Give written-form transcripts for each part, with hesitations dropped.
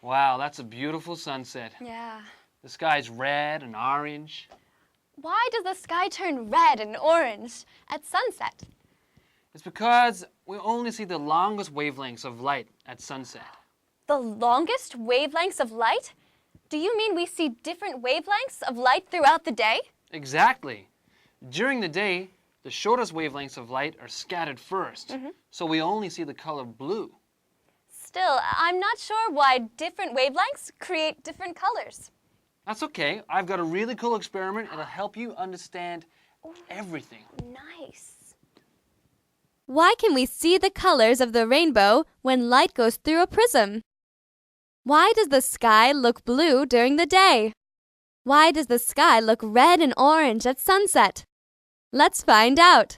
Wow, that's a beautiful sunset. Yeah. The sky's red and orange. Why does the sky turn red and orange at sunset? It's because we only see the longest wavelengths of light at sunset. The longest wavelengths of light? Do you mean we see different wavelengths of light throughout the day? Exactly. During the day, the shortest wavelengths of light are scattered first, so we only see the color blue. Still, I'm not sure why different wavelengths create different colors. That's okay. I've got a really cool experiment. It'll help you understand everything. Nice. Why can we see the colors of the rainbow when light goes through a prism? Why does the sky look blue during the day? Why does the sky look red and orange at sunset? Let's find out.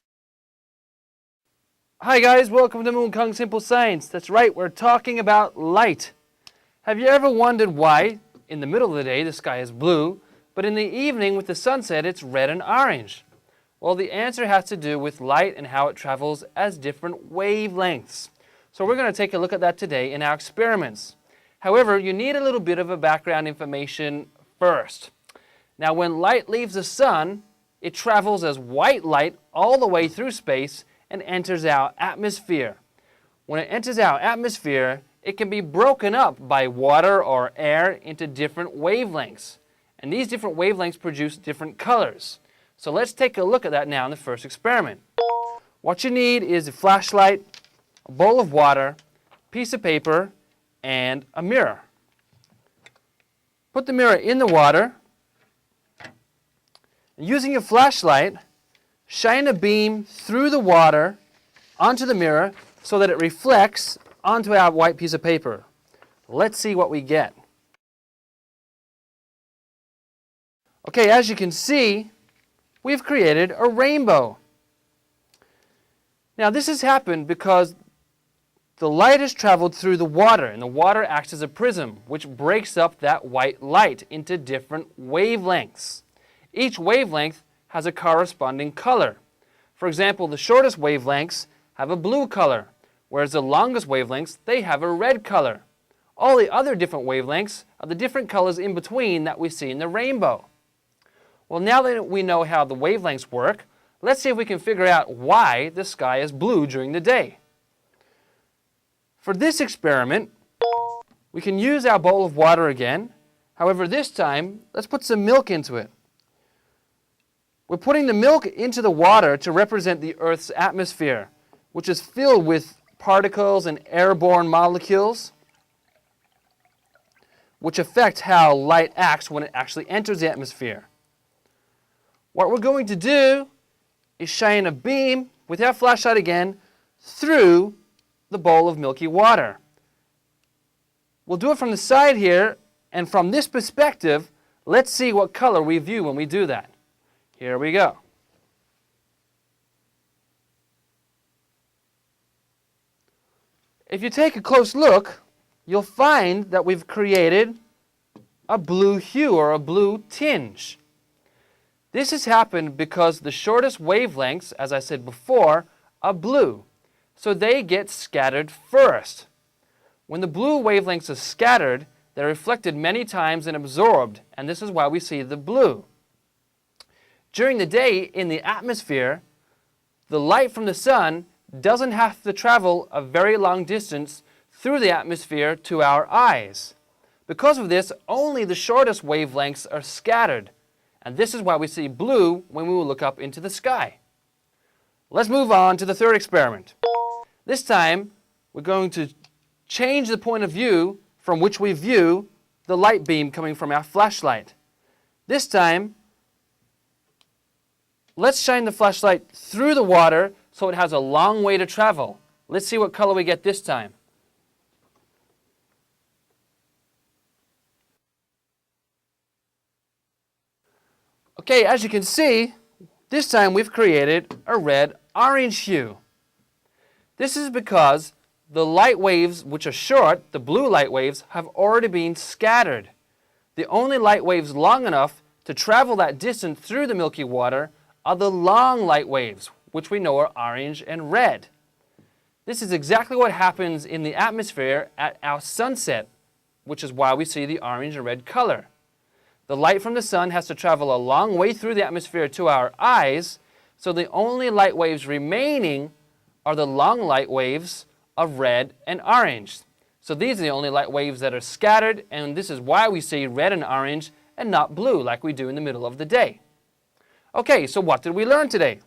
Hi guys, welcome to Moon Kong Simple Science. That's right, we're talking about light. Have you ever wondered why in the middle of the day the sky is blue, but in the evening with the sunset it's red and orange? Well, the answer has to do with light and how it travels as different wavelengths. So we're going to take a look at that today in our experiments. However, you need a little bit of a background information first. Now, when light leaves the sun, it travels as white light all the way through space and enters our atmosphere. When it enters our atmosphere, it can be broken up by water or air into different wavelengths. And these different wavelengths produce different colors. So let's take a look at that now in the first experiment. What you need is a flashlight, a bowl of water, a piece of paper, and a mirror. Put the mirror in the water. Using your flashlight, shine a beam through the water onto the mirror so that it reflects onto our white piece of paper. Let's see what we get. Okay, as you can see, we've created a rainbow. Now this has happened because the light has traveled through the water, and the water acts as a prism, which breaks up that white light into different wavelengths. Each wavelength has a corresponding color. For example, the shortest wavelengths have a blue color, whereas the longest wavelengths, they have a red color. All the other different wavelengths are the different colors in between that we see in the rainbow. Well, now that we know how the wavelengths work, let's see if we can figure out why the sky is blue during the day. For this experiment, we can use our bowl of water again. However, this time, let's put some milk into it. We're putting the milk into the water to represent the Earth's atmosphere, which is filled with particles and airborne molecules, which affect how light acts when it actually enters the atmosphere. What we're going to do is shine a beam with our flashlight again through the bowl of milky water. We'll do it from the side here, and from this perspective, let's see what color we view when we do that. Here we go. If you take a close look, you'll find that we've created a blue hue or a blue tinge. This has happened because the shortest wavelengths, as I said before, are blue. So they get scattered first. When the blue wavelengths are scattered, they're reflected many times and absorbed, and this is why we see the blue. During the day in the atmosphere, the light from the sun doesn't have to travel a very long distance through the atmosphere to our eyes. Because of this, only the shortest wavelengths are scattered, and this is why we see blue when we look up into the sky. Let's move on to the third experiment. This time, we're going to change the point of view from which we view the light beam coming from our flashlight. This time, let's shine the flashlight through the water so it has a long way to travel. Let's see what color we get this time. Okay, as you can see, this time we've created a red-orange hue. This is because the light waves, which are short, the blue light waves, have already been scattered. The only light waves long enough to travel that distance through the Milky Water are the long light waves, which we know are orange and red. This is exactly what happens in the atmosphere at our sunset. which is why we see the orange and red color. The light from the sun has to travel a long way through the atmosphere to our eyes, so the only light waves remaining are the long light waves of red and orange. So these are the only light waves that are scattered, and this is why we see red and orange and not blue like we do in the middle of the day. Okay, so what did we learn today?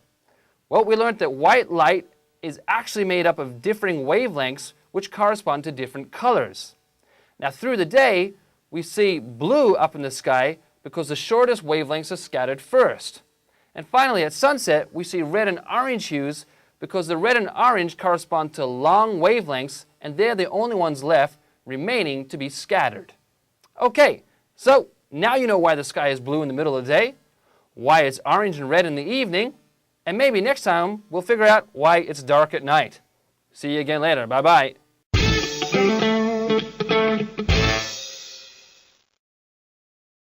Well, we learned that white light is actually made up of differing wavelengths which correspond to different colors. Now through the day, we see blue up in the sky because the shortest wavelengths are scattered first. And finally, at sunset, we see red and orange hues because the red and orange correspond to long wavelengths, and they're the only ones left remaining to be scattered. Okay, so now you know why the sky is blue in the middle of the day, why it's orange and red in the evening, and maybe next time we'll figure out why it's dark at night. See you again later. Bye-bye.